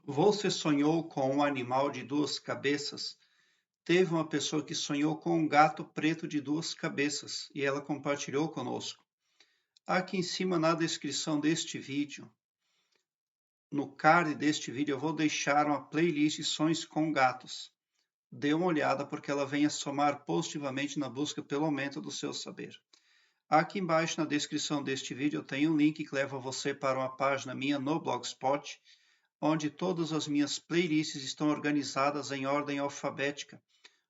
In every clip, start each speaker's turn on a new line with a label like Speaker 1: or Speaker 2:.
Speaker 1: Você sonhou com um animal de duas cabeças? Teve uma pessoa que sonhou com um gato preto de duas cabeças e ela compartilhou conosco. Aqui em cima na descrição deste vídeo, no card deste vídeo, eu vou deixar uma playlist Sonhos com Gatos. Dê uma olhada porque ela vem a somar positivamente na busca pelo aumento do seu saber. Aqui embaixo na descrição deste vídeo eu tenho um link que leva você para uma página minha no Blogspot, onde todas as minhas playlists estão organizadas em ordem alfabética,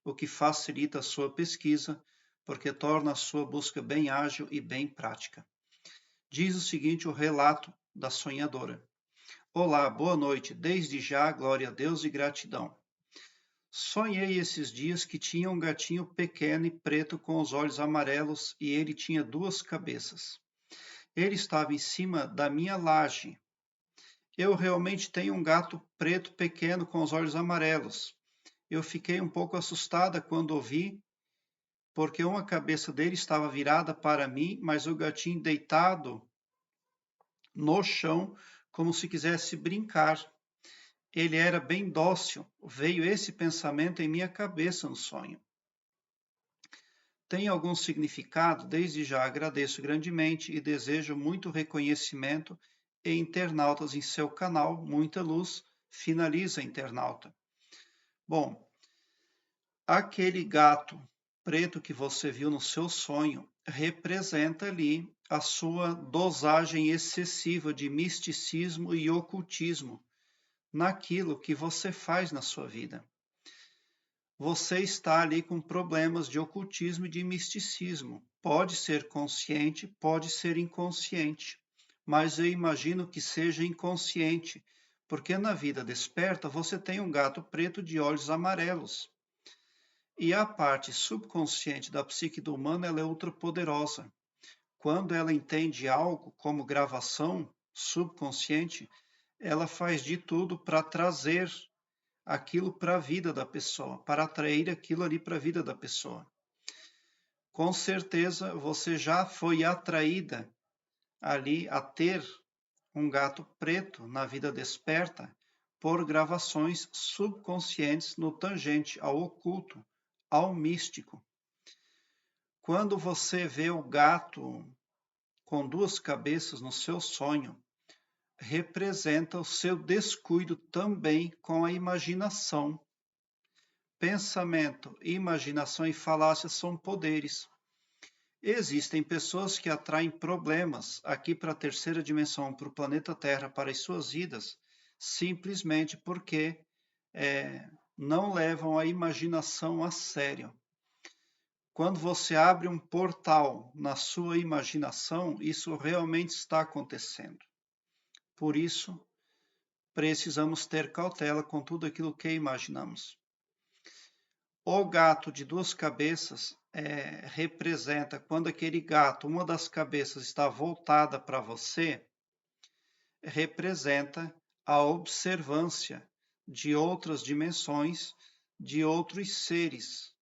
Speaker 1: o que facilita a sua pesquisa, porque torna a sua busca bem ágil e bem prática. Diz o seguinte o relato da sonhadora. Olá, boa noite, desde já, glória a Deus e gratidão. Sonhei esses dias que tinha um gatinho pequeno e preto com os olhos amarelos e ele tinha duas cabeças. Ele estava em cima da minha laje. Eu realmente tenho um gato preto pequeno com os olhos amarelos. Eu fiquei um pouco assustada quando ouvi, porque uma cabeça dele estava virada para mim, mas o gatinho deitado no chão, como se quisesse brincar. Ele era bem dócil. Veio esse pensamento em minha cabeça no sonho. Tem algum significado? Desde já agradeço grandemente e desejo muito reconhecimento e internautas em seu canal. Muita luz. Finaliza, internauta. Bom, aquele gato preto que você viu no seu sonho representa ali a sua dosagem excessiva de misticismo e ocultismo naquilo que você faz na sua vida. Você está ali com problemas de ocultismo e de misticismo. Pode ser consciente, pode ser inconsciente, mas eu imagino que seja inconsciente, porque na vida desperta você tem um gato preto de olhos amarelos. E a parte subconsciente da psique do humano ela é ultrapoderosa. Quando ela entende algo como gravação subconsciente, ela faz de tudo para trazer aquilo para a vida da pessoa, para atrair aquilo ali para a vida da pessoa. Com certeza você já foi atraída ali a ter um gato preto na vida desperta por gravações subconscientes no tangente ao oculto, ao místico. Quando você vê o gato com duas cabeças no seu sonho, representa o seu descuido também com a imaginação. Pensamento, imaginação e falácia são poderes. Existem pessoas que atraem problemas aqui para a terceira dimensão, para o planeta Terra, para as suas vidas, simplesmente porque não levam a imaginação a sério. Quando você abre um portal na sua imaginação, isso realmente está acontecendo. Por isso, precisamos ter cautela com tudo aquilo que imaginamos. O gato de duas cabeças representa quando aquele gato, uma das cabeças está voltada para você, representa a observância de outras dimensões, de outros seres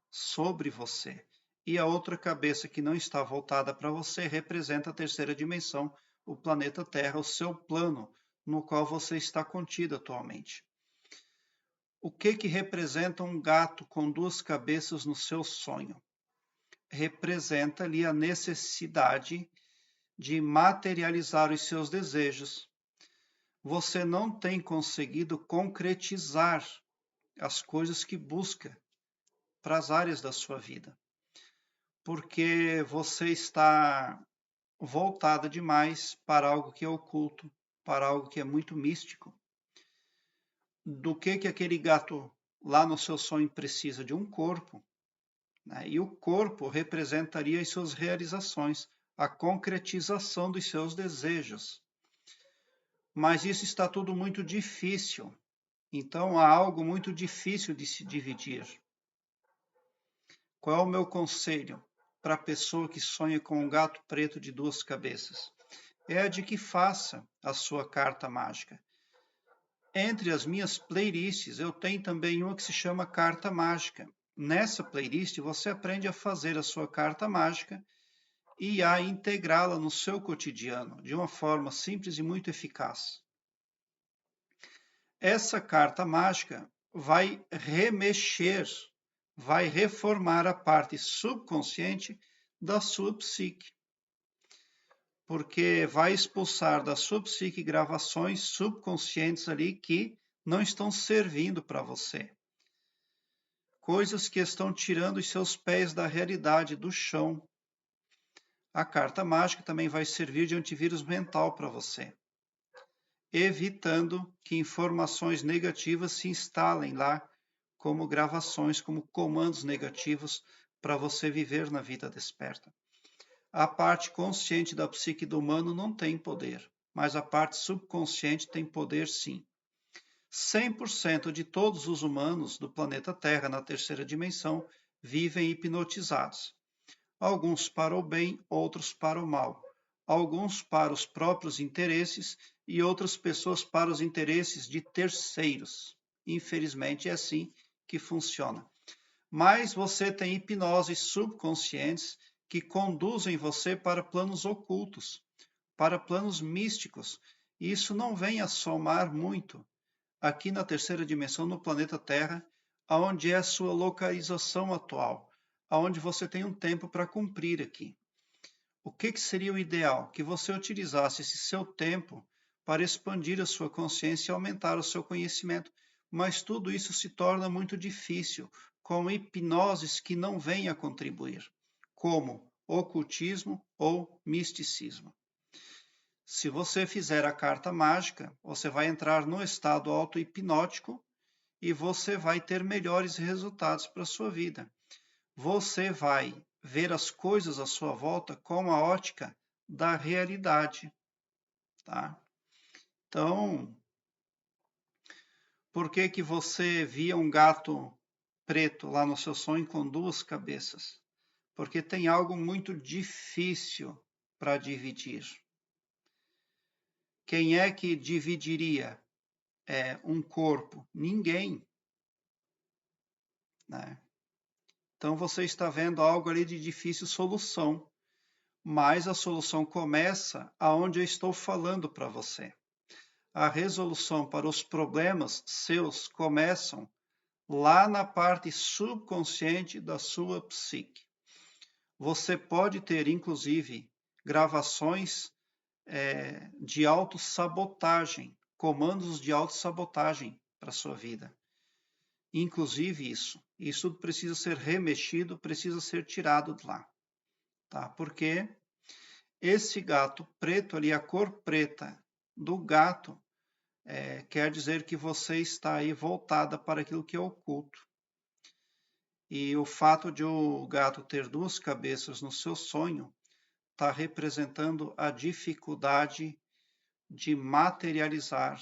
Speaker 1: sobre você. E a outra cabeça que não está voltada para você representa a terceira dimensão, o planeta Terra, o seu plano no qual você está contido atualmente. O que representa um gato com duas cabeças no seu sonho? Representa ali a necessidade de materializar os seus desejos. Você não tem conseguido concretizar as coisas que busca para as áreas da sua vida, porque você está voltada demais para algo que é oculto, para algo que é muito místico. Do que aquele gato lá no seu sonho precisa? De um corpo, né? E o corpo representaria as suas realizações, a concretização dos seus desejos. Mas isso está tudo muito difícil. Então há algo muito difícil de se dividir. Qual é o meu conselho para a pessoa que sonha com um gato preto de duas cabeças? É a de que faça a sua carta mágica. Entre as minhas playlists, eu tenho também uma que se chama Carta Mágica. Nessa playlist, você aprende a fazer a sua carta mágica e a integrá-la no seu cotidiano, de uma forma simples e muito eficaz. essa carta mágica vai remexer, vai reformar a parte subconsciente da sua psique, porque vai expulsar da sua psique gravações subconscientes ali que não estão servindo para você. Coisas que estão tirando os seus pés da realidade, do chão. A carta mágica também vai servir de antivírus mental para você, evitando que informações negativas se instalem lá como gravações, como comandos negativos para você viver na vida desperta. A parte consciente da psique do humano não tem poder, mas a parte subconsciente tem poder sim. 100% de todos os humanos do planeta Terra na terceira dimensão vivem hipnotizados. Alguns para o bem, outros para o mal. Alguns para os próprios interesses e outras pessoas para os interesses de terceiros. Infelizmente é assim que funciona. Mas você tem hipnoses subconscientes que conduzem você para planos ocultos, para planos místicos. E isso não vem a somar muito aqui na terceira dimensão, no planeta Terra, aonde é a sua localização atual, aonde você tem um tempo para cumprir aqui. O que seria o ideal? Que você utilizasse esse seu tempo para expandir a sua consciência e aumentar o seu conhecimento. Mas tudo isso se torna muito difícil com hipnoses que não vêm a contribuir, como ocultismo ou misticismo. Se você fizer a carta mágica, você vai entrar no estado auto-hipnótico e você vai ter melhores resultados para a sua vida. Você vai ver as coisas à sua volta com a ótica da realidade, tá? Então, por que que você via um gato preto lá no seu sonho com duas cabeças? Porque tem algo muito difícil para dividir. Quem é que dividiria um corpo? Ninguém, né? Então você está vendo algo ali de difícil solução, mas a solução começa aonde eu estou falando para você. A resolução para os problemas seus começam lá na parte subconsciente da sua psique. Você pode ter, inclusive, gravações de autossabotagem, comandos de autossabotagem para a sua vida. Inclusive isso tudo precisa ser remexido, precisa ser tirado de lá, tá? Porque esse gato preto ali, a cor preta do gato, quer dizer que você está aí voltada para aquilo que é oculto. E o fato de o gato ter duas cabeças no seu sonho está representando a dificuldade de materializar,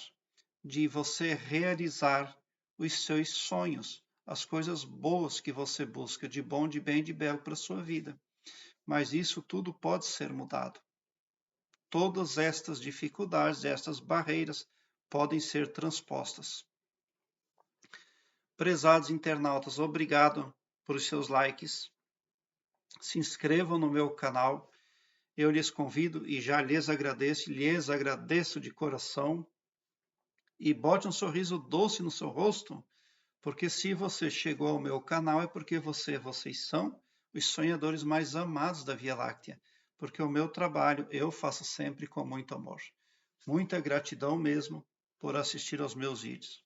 Speaker 1: de você realizar os seus sonhos, as coisas boas que você busca, de bom, de bem, de belo para a sua vida. Mas isso tudo pode ser mudado. Todas estas dificuldades, estas barreiras podem ser transpostas. Prezados internautas, obrigado por seus likes. Se inscrevam no meu canal. Eu lhes convido e já lhes agradeço de coração. E bote um sorriso doce no seu rosto, porque se você chegou ao meu canal é porque vocês são os sonhadores mais amados da Via Láctea, porque o meu trabalho eu faço sempre com muito amor. Muita gratidão mesmo por assistir aos meus vídeos.